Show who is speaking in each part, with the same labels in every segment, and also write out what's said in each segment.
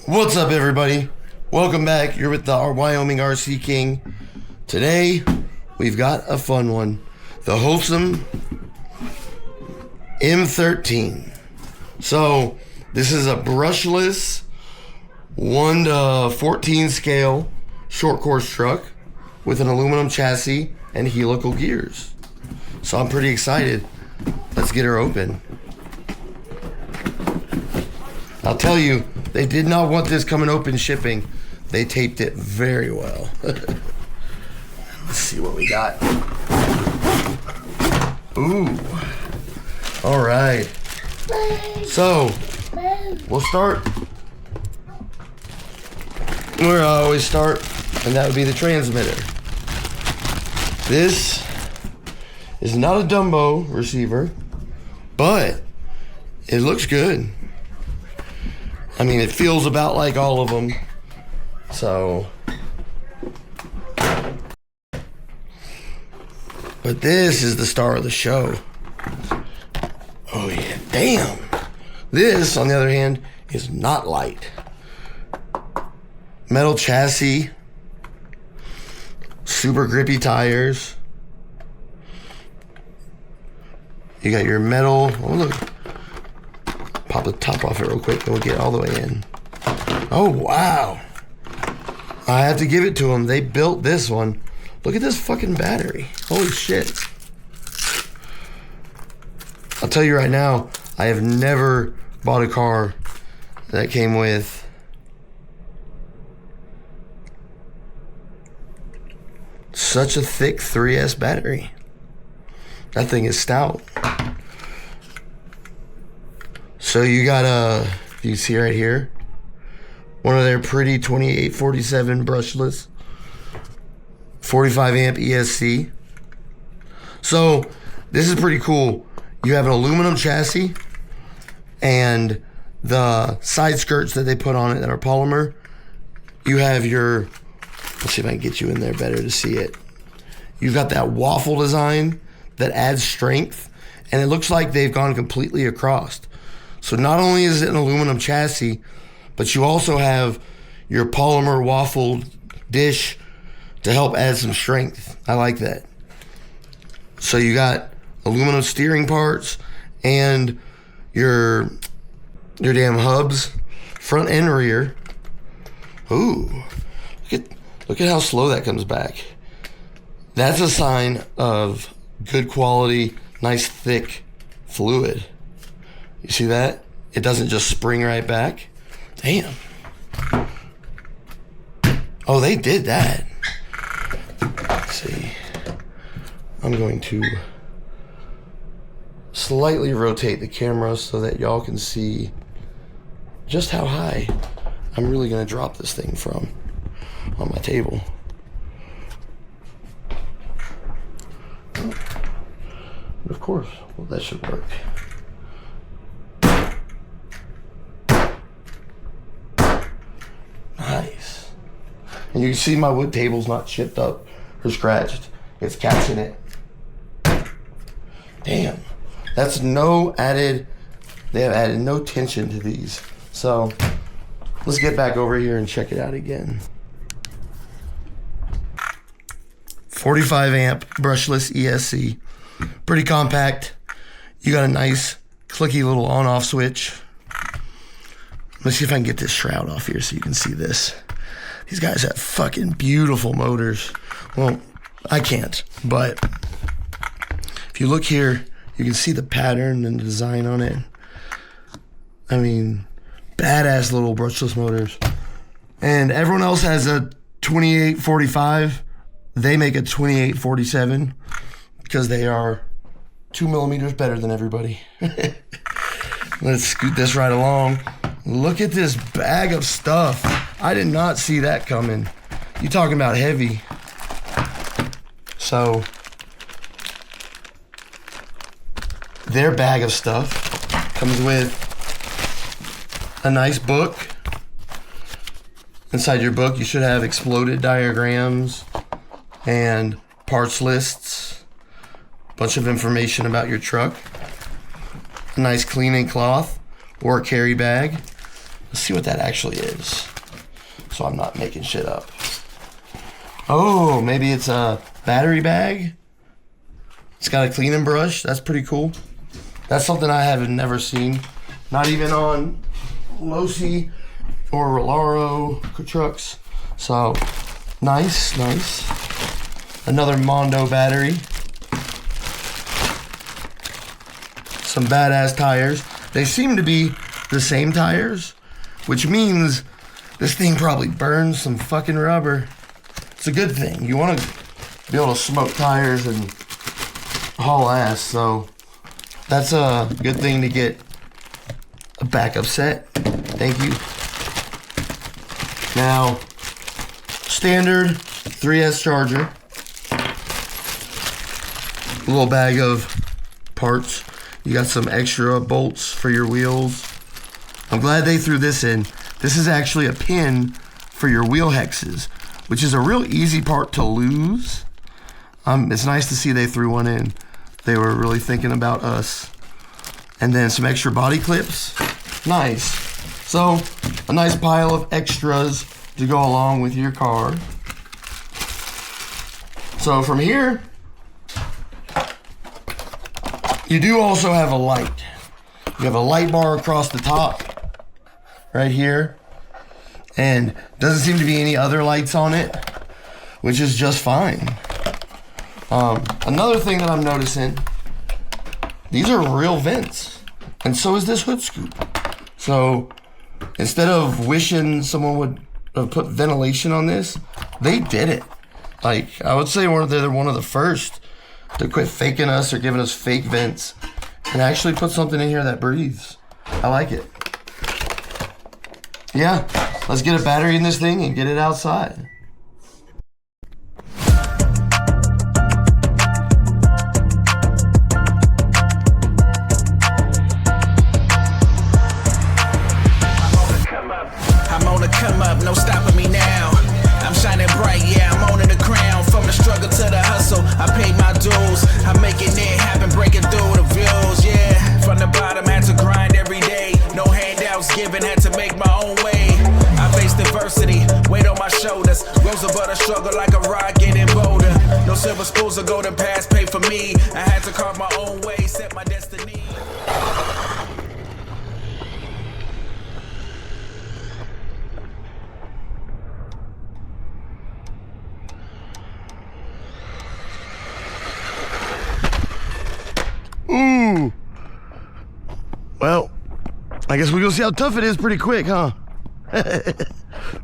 Speaker 1: What's up, everybody? Welcome back. You're with the Wyoming RC King. Today, we've got a fun one. The Hosim M13. So, this is a brushless 1 to 14 scale short course truck with an aluminum chassis and helical gears. So, I'm pretty excited. Let's get her open. I'll tell you, they did not want this coming open shipping. They taped it very well. Let's see what we got. Ooh. All right. So, we'll start where I always start, and that would be the transmitter. This is not a Dumbo receiver, but it looks good. I mean, it feels about like all of them. So, but this is the star of the show. Oh yeah, damn. This, on the other hand, is not light. Metal chassis, super grippy tires. You got your metal, oh look. Pop the top off it real quick and we'll get all the way in. Oh, wow. I have to give it to them. They built this one. Look at this fucking battery. Holy shit. I'll tell you right now, I have never bought a car that came with such a thick 3S battery. That thing is stout. So you got you see right here, one of their pretty 2847 brushless, 45 amp ESC. So this is pretty cool. You have an aluminum chassis and the side skirts that they put on it that are polymer. You have your, let's see if I can get you in there better to see it. You've got that waffle design that adds strength, and it looks like they've gone completely across. So not only is it an aluminum chassis, but you also have your polymer waffle dish to help add some strength. I like that. So you got aluminum steering parts and your damn hubs, front and rear. Ooh, look at how slow that comes back. That's a sign of good quality, nice thick fluid. You see that? It doesn't just spring right back. Damn. Oh, they did that. Let's see. I'm going to slightly rotate the camera so that y'all can see just how high I'm really going to drop this thing from on my table. Of course, well, that should work. Nice. And you can see my wood table's not chipped up or scratched. It's catching it. Damn. That's no added, they have added no tension to these. So let's get back over here and check it out again. 45 amp brushless ESC. Pretty compact. You got a nice clicky little on off switch. Let's see if I can get this shroud off here so you can see this. These guys have fucking beautiful motors. Well, I can't, but if you look here, you can see the pattern and the design on it. I mean, badass little brushless motors. And everyone else has a 2845. They make a 2847 because they are 2 millimeters better than everybody. Let's scoot this right along. Look at this bag of stuff. I did not see that coming. You talking about heavy. So, their bag of stuff comes with a nice book. Inside your book, you should have exploded diagrams and parts lists, a bunch of information about your truck, a nice cleaning cloth or carry bag, Let's see what that actually is, so I'm not making shit up. Oh, maybe it's a battery bag. It's got a cleaning brush. That's pretty cool. That's something I have never seen. Not even on Losi or Rolaro trucks. So, nice, nice. Another Mondo battery. Some badass tires. They seem to be the same tires, which means this thing probably burns some fucking rubber. It's a good thing. You want to be able to smoke tires and haul ass, so that's a good thing to get a backup set. Thank you. Now, standard 3S charger. A little bag of parts. You got some extra bolts for your wheels. I'm glad they threw this in. This is actually a pin for your wheel hexes, which is a real easy part to lose. It's nice to see they threw one in. They were really thinking about us. And then some extra body clips. Nice. So, a nice pile of extras to go along with your car. So from here, you do also have a light. You have a light bar across the top, right here. And doesn't seem to be any other lights on it, which is just fine. Another thing that I'm noticing, these are real vents. And so is this hood scoop. So instead of wishing someone would have put ventilation on this, they did it. Like, I would say they're one of the first to quit faking us or giving us fake vents and actually put something in here that breathes. I like it. Yeah, let's get a battery in this thing and get it outside.
Speaker 2: I'm on the come up, no stopping me now. I'm shining bright, yeah, I'm owning the crown. From the struggle to the hustle, I paid my dues. I'm making it happen, breaking through the views, yeah. From the bottom, had to grind every day. No handouts given, had to make my own way. I faced adversity, weight on my shoulders. Rose above the struggle like a rock getting bolder. No silver spoons or golden pass paid for me. I had to carve my own way, set my destiny.
Speaker 1: Ooh. Well, I guess we're gonna see how tough it is pretty quick, huh?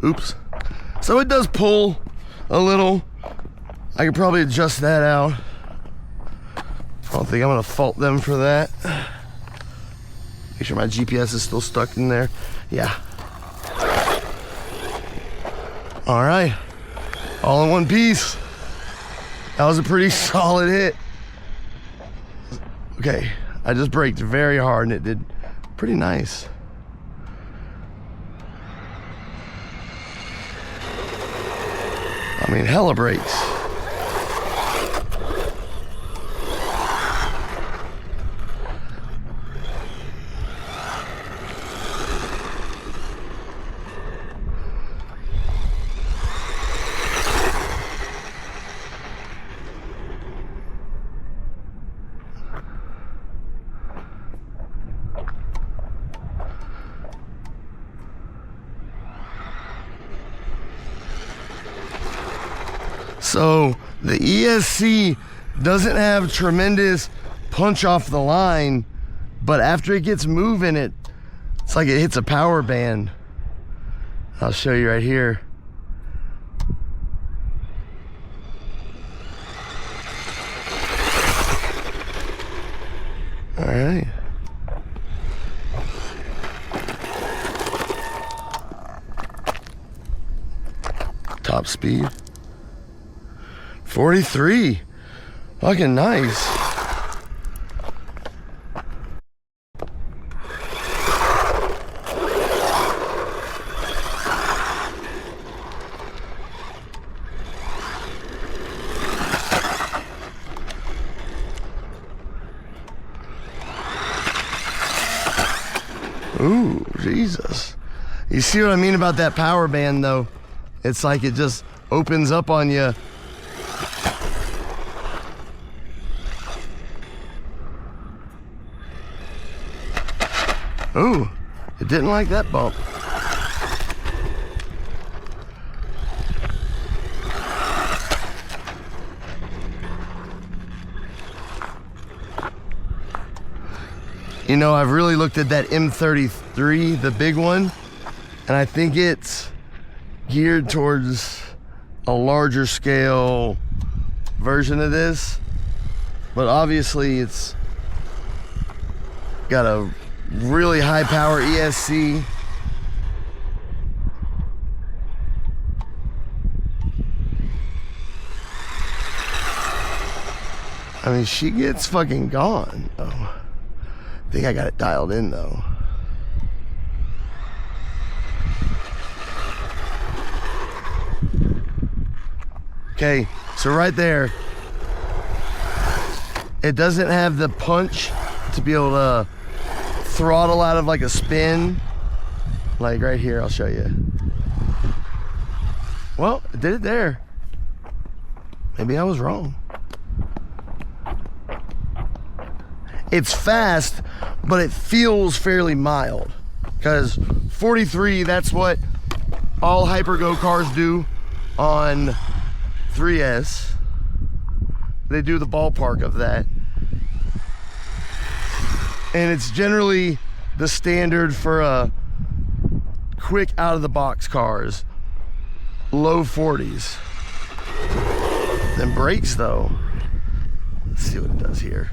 Speaker 1: Oops. So it does pull a little. I could probably adjust that out. I don't think I'm gonna fault them for that. Make sure my GPS is still stuck in there. Yeah. All right. All in one piece. That was a pretty solid hit. Okay, I just braked very hard and it did pretty nice. I mean, hella brakes. So the ESC doesn't have tremendous punch off the line, but after it gets moving, it's like it hits a power band. I'll show you right here. All right. Top speed. 43. Fucking nice. Ooh, Jesus. You see what I mean about that power band though? It's like it just opens up on you. Ooh, it didn't like that bump. You know, I've really looked at that M13, the big one, and I think it's geared towards a larger scale version of this. But obviously it's got a really high power ESC. I mean, she gets fucking gone. Oh. I think I got it dialed in though. Okay, so right there, it doesn't have the punch to be able to throttle out of like a spin. Like right here, I'll show you. Well, it did it there. Maybe I was wrong. It's fast, but it feels fairly mild. Because 43, that's what all Hypergo cars do on 3S. They do the ballpark of that. And it's generally the standard for a quick out of the box cars. Low 40s. Then brakes though. Let's see what it does here.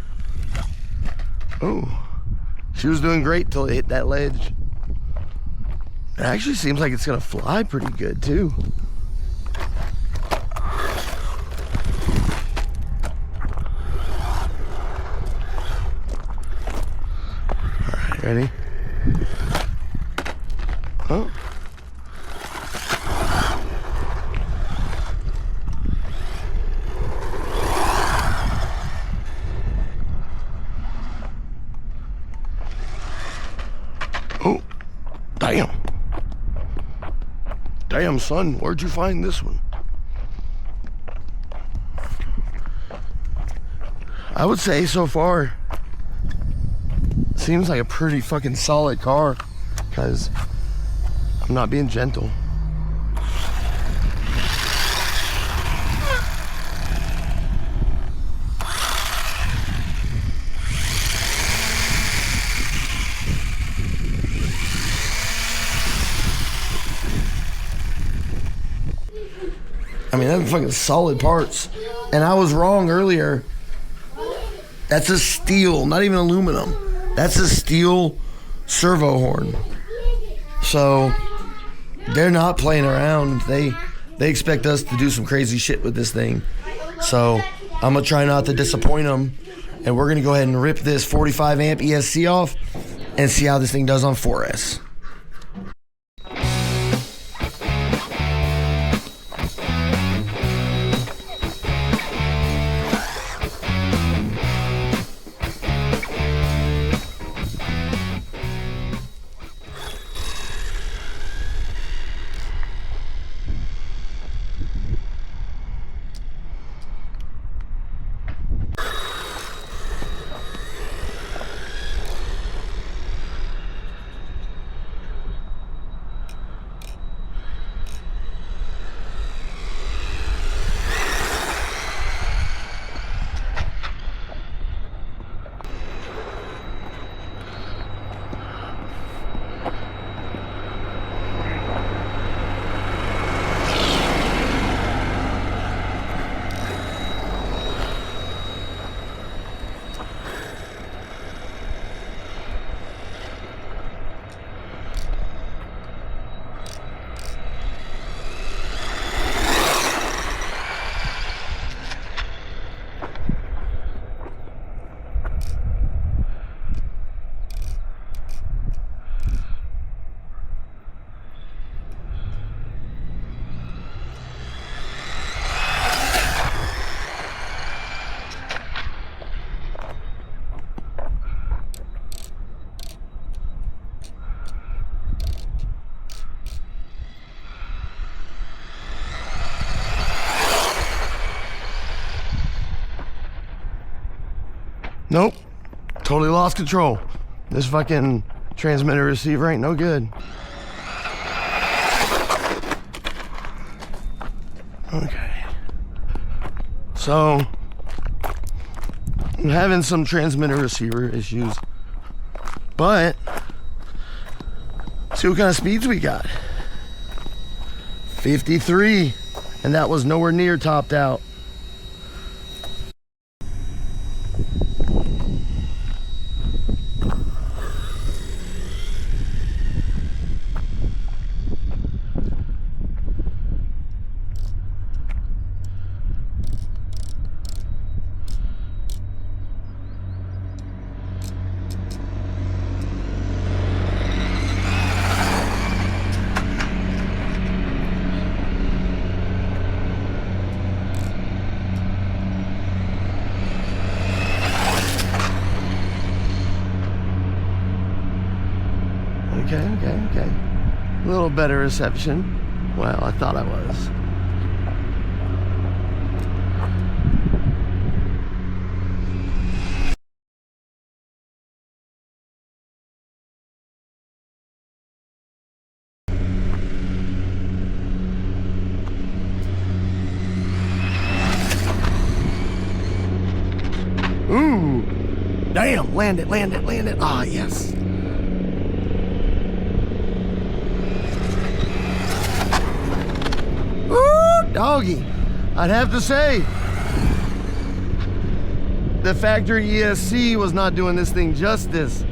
Speaker 1: Oh, she was doing great till it hit that ledge. It actually seems like it's gonna fly pretty good too. All right, ready? Oh. Oh, damn. Damn, son, where'd you find this one? I would say so far, seems like a pretty fucking solid car, because I'm not being gentle. I mean, that's fucking solid parts. And I was wrong earlier. That's a steel, not even aluminum. That's a steel servo horn. So they're not playing around. They expect us to do some crazy shit with this thing. So I'm gonna try not to disappoint them. And we're gonna go ahead and rip this 45 amp ESC off and see how this thing does on 4S. Nope. Totally lost control. This fucking transmitter receiver ain't no good. Okay. So, I'm having some transmitter receiver issues. But, see what kind of speeds we got. 53. And that was nowhere near topped out. Okay. A little better reception. Well, I thought I was. Ooh. Damn, land it. Ah, yes. Doggy, I'd have to say the factory ESC was not doing this thing justice.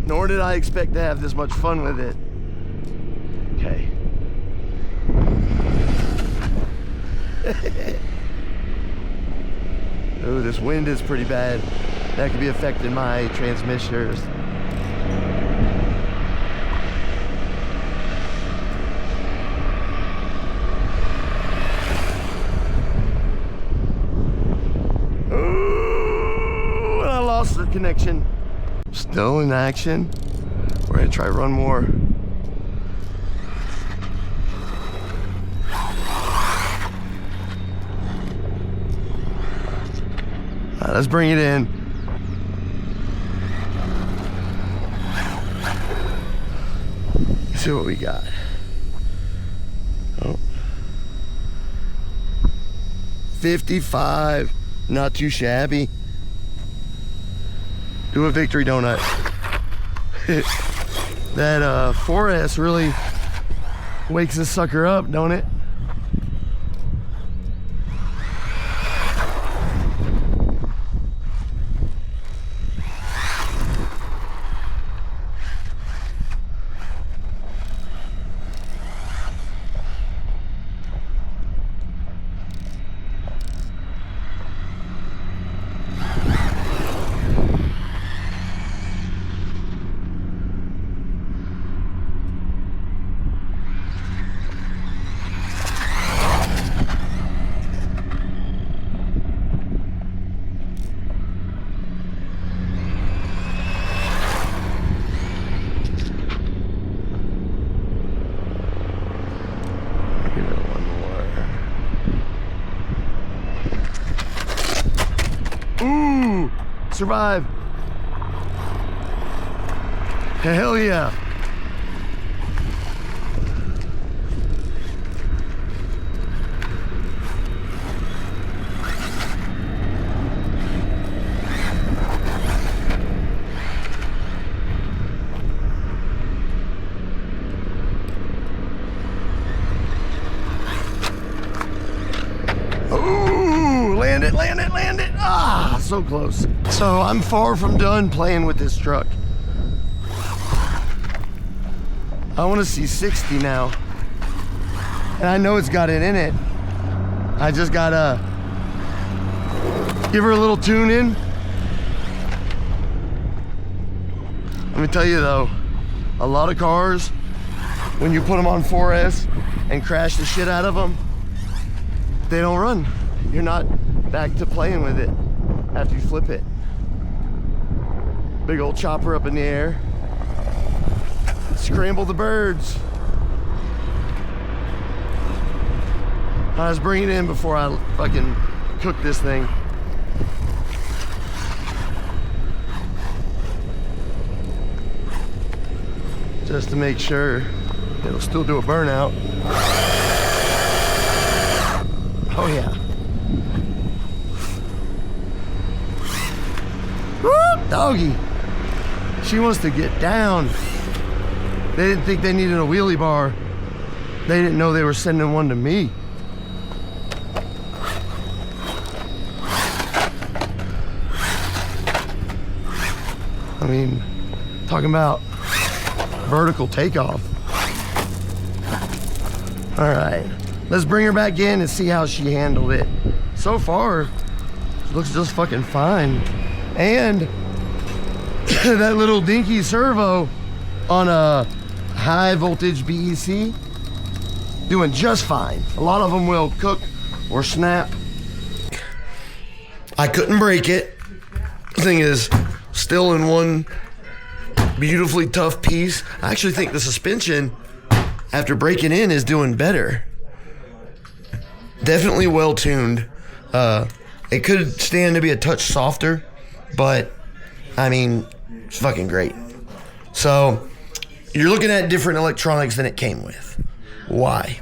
Speaker 1: Nor did I expect to have this much fun with it. Okay. Oh, this wind is pretty bad. That could be affecting my transmissions. The connection still in action. We're gonna try run more. All right, let's bring it in. Let's see what we got. Oh. 55, not too shabby. Do a victory donut. That 4S really wakes this sucker up, don't it? Survive. Hell yeah. Ooh, land it. Ah, so close. So I'm far from done playing with this truck. I want to see 60 now. And I know it's got it in it. I just gotta give her a little tune in. Let me tell you though, a lot of cars, when you put them on 4S and crash the shit out of them, they don't run. You're not back to playing with it after you flip it. Big old chopper up in the air. Scramble the birds. Let's bring it in before I fucking cook this thing. just to make sure it'll still do a burnout. Oh yeah. Woo, doggy. She wants to get down. They didn't think they needed a wheelie bar. They didn't know they were sending one to me. I mean, talking about vertical takeoff. All right, let's bring her back in and see how she handled it. So far, she looks just fucking fine. And that little dinky servo on a high voltage BEC, doing just fine. A lot of them will cook or snap. I couldn't break it. The thing is, still in one beautifully tough piece. I actually think the suspension, after breaking in, is doing better. Definitely well tuned. It could stand to be a touch softer, but I mean, it's fucking great. So you're looking at different electronics than it came with. Why?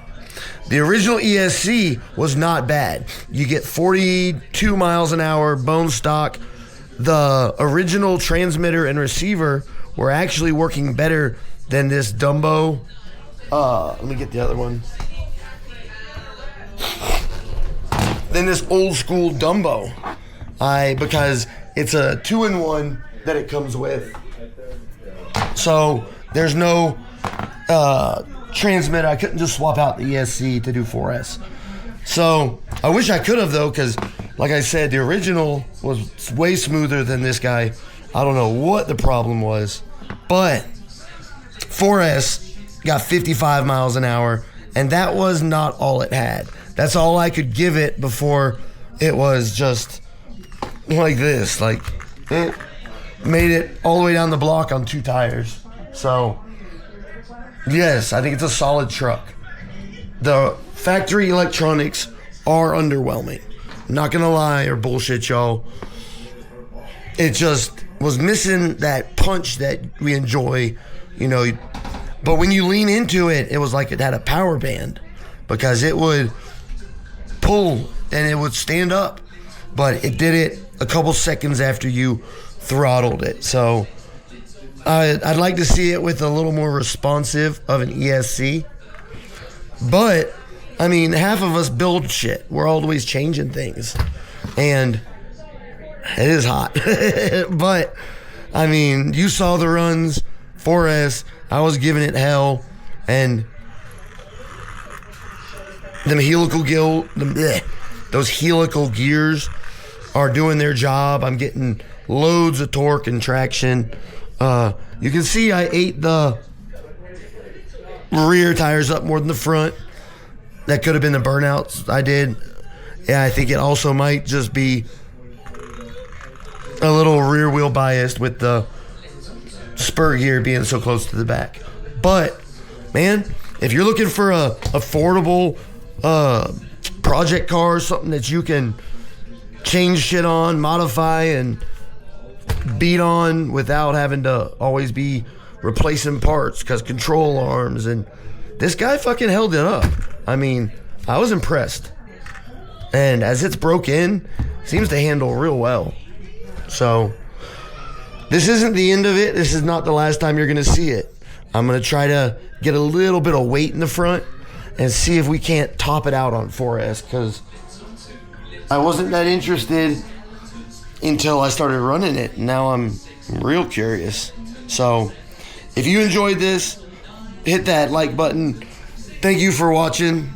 Speaker 1: The original ESC was not bad. You get 42 miles an hour bone stock. The original transmitter and receiver were actually working better than this Dumbo. Let me get the other one. Than this old school Dumbo. Because it's a 2-in-1 that it comes with. So there's no transmitter. I couldn't just swap out the ESC to do 4S. So I wish I could have though, because like I said, the original was way smoother than this guy. I don't know what the problem was, but 4S got 55 miles an hour, and that was not all it had. That's all I could give it before it was just like this. Like, it made it all the way down the block on 2 tires. So, yes, I think it's a solid truck. The factory electronics are underwhelming. Not gonna lie or bullshit, y'all. It just was missing that punch that we enjoy, you know. But when you lean into it, it was like it had a power band, because it would pull and it would stand up. But it did it a couple seconds after you throttled it. So I'd like to see it with a little more responsive of an ESC. But I mean, half of us build shit. We're always changing things. And it is hot. But, I mean, you saw the runs, 4S. I was giving it hell. And those helical gears are doing their job. I'm getting loads of torque and traction. You can see I ate the rear tires up more than the front. That could have been the burnouts I did. Yeah, I think it also might just be a little rear wheel biased with the spur gear being so close to the back. But, man, if you're looking for a affordable project car, something that you can change shit on, modify, and beat on without having to always be replacing parts, because control arms, and this guy fucking held it up. I mean, I was impressed. And as it's broke in, seems to handle real well. So, this isn't the end of it. This is not the last time you're going to see it. I'm going to try to get a little bit of weight in the front and see if we can't top it out on 4S, because I wasn't that interested until I started running it. Now I'm real curious. So, if you enjoyed this, hit that like button. Thank you for watching.